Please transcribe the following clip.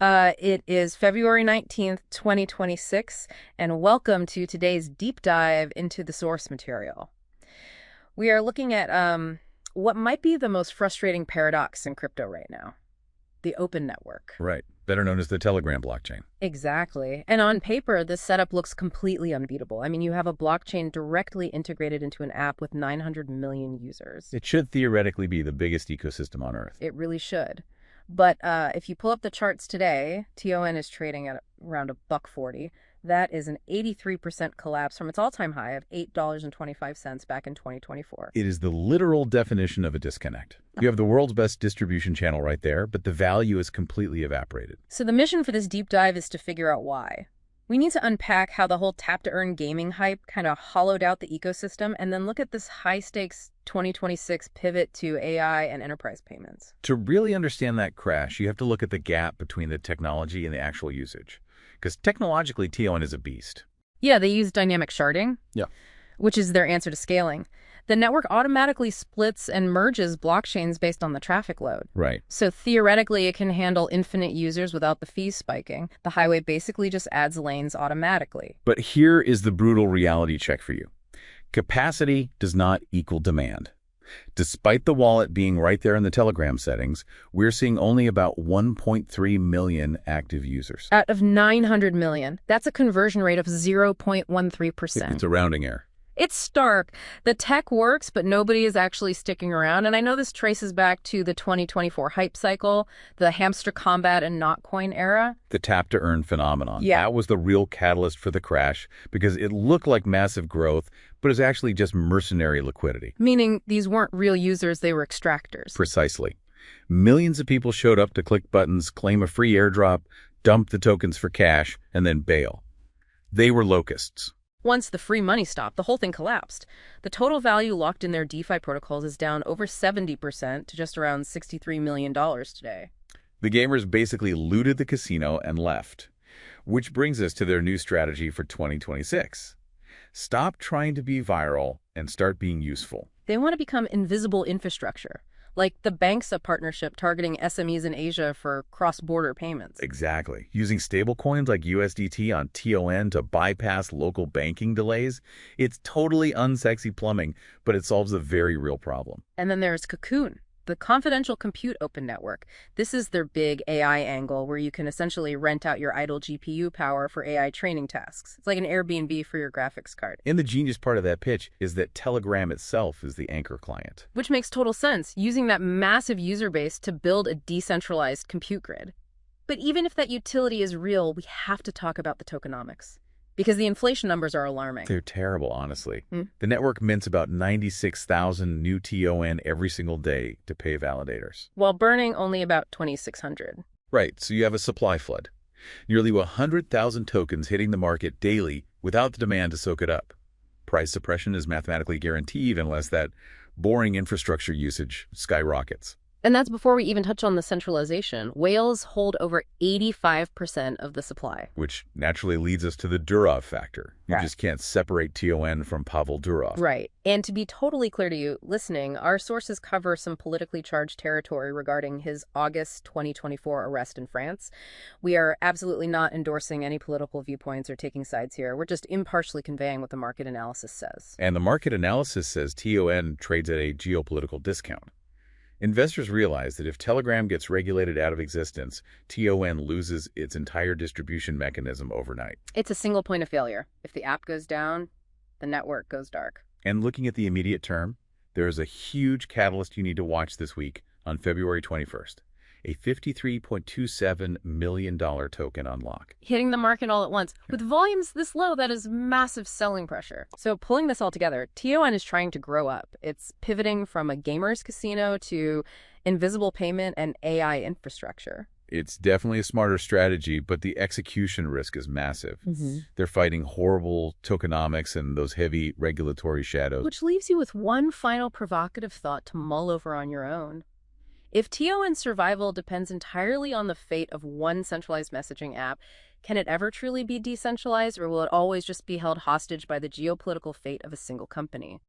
It is February 19th, 2026, and welcome to today's deep dive into the source material. We are looking at what might be the most frustrating paradox in crypto right now, the open network. Right. Better known as the Telegram blockchain. Exactly. And on paper, this setup looks completely unbeatable. I mean, you have a blockchain directly integrated into an app with 900 million users. It should theoretically be the biggest ecosystem on Earth. It really should. But if you pull up the charts today, TON is trading at around $1.40. That is an 83% collapse from its all-time high of $8.25 back in 2024. It is the literal definition of a disconnect. You have the world's best distribution channel right there, but the value is completely evaporated. So the mission for this deep dive is to figure out why. We need to unpack how the whole tap-to-earn gaming hype kind of hollowed out the ecosystem, and then look at this high-stakes 2026 pivot to AI and enterprise payments. To really understand that crash, you have to look at the gap between the technology and the actual usage. Because technologically, TON is a beast. Yeah, they use dynamic sharding, which is their answer to scaling. The network automatically splits and merges blockchains based on the traffic load. Right. So theoretically, it can handle infinite users without the fees spiking. The highway basically just adds lanes automatically. But here is the brutal reality check for you. Capacity does not equal demand. Despite the wallet being right there in the Telegram settings, we're seeing only about 1.3 million active users. Out of 900 million, that's a conversion rate of 0.13%. It's a rounding error. It's stark. The tech works, but nobody is actually sticking around. And I know this traces back to the 2024 hype cycle, the hamster combat and Notcoin era. The tap-to-earn phenomenon. Yeah. That was the real catalyst for the crash because it looked like massive growth, but it's actually just mercenary liquidity. Meaning these weren't real users, they were extractors. Precisely. Millions of people showed up to click buttons, claim a free airdrop, dump the tokens for cash, and then bail. They were locusts. Once the free money stopped, the whole thing collapsed. The total value locked in their DeFi protocols is down over 70% to just around $63 million today. The gamers basically looted the casino and left. Which brings us to their new strategy for 2026. Stop trying to be viral and start being useful. They want to become invisible infrastructure, like the Banksa partnership targeting SMEs in Asia for cross-border payments. Exactly. Using stablecoins like USDT on TON to bypass local banking delays, it's totally unsexy plumbing, but it solves a very real problem. And then there's Cocoon, the confidential compute open network. This is their big AI angle where you can essentially rent out your idle GPU power for AI training tasks. It's like an Airbnb for your graphics card. And the genius part of that pitch is that Telegram itself is the anchor client. Which makes total sense, using that massive user base to build a decentralized compute grid. But even if that utility is real, we have to talk about the tokenomics, because the inflation numbers are alarming. They're terrible, honestly. The network mints about 96,000 new TON every single day to pay validators. While burning only about 2,600. Right, so you have a supply flood. Nearly 100,000 tokens hitting the market daily without the demand to soak it up. Price suppression is mathematically guaranteed unless that boring infrastructure usage skyrockets. And that's before we even touch on the centralization. Whales hold over 85% of the supply. Which naturally leads us to the Durov factor. You just can't separate TON from Pavel Durov. Right. And to be totally clear to you listening, our sources cover some politically charged territory regarding his August 2024 arrest in France. We are absolutely not endorsing any political viewpoints or taking sides here. We're just impartially conveying what the market analysis says. And the market analysis says TON trades at a geopolitical discount. Investors realize that if Telegram gets regulated out of existence, TON loses its entire distribution mechanism overnight. It's a single point of failure. If the app goes down, the network goes dark. And looking at the immediate term, there is a huge catalyst you need to watch this week on February 21st. A $53.27 million token unlock. Hitting the market all at once. With volumes this low, that is massive selling pressure. So pulling this all together, TON is trying to grow up. It's pivoting from a gamer's casino to invisible payment and AI infrastructure. It's definitely a smarter strategy, but the execution risk is massive. They're fighting horrible tokenomics and those heavy regulatory shadows. Which leaves you with one final provocative thought to mull over on your own. If TON's survival depends entirely on the fate of one centralized messaging app, can it ever truly be decentralized, or will it always just be held hostage by the geopolitical fate of a single company?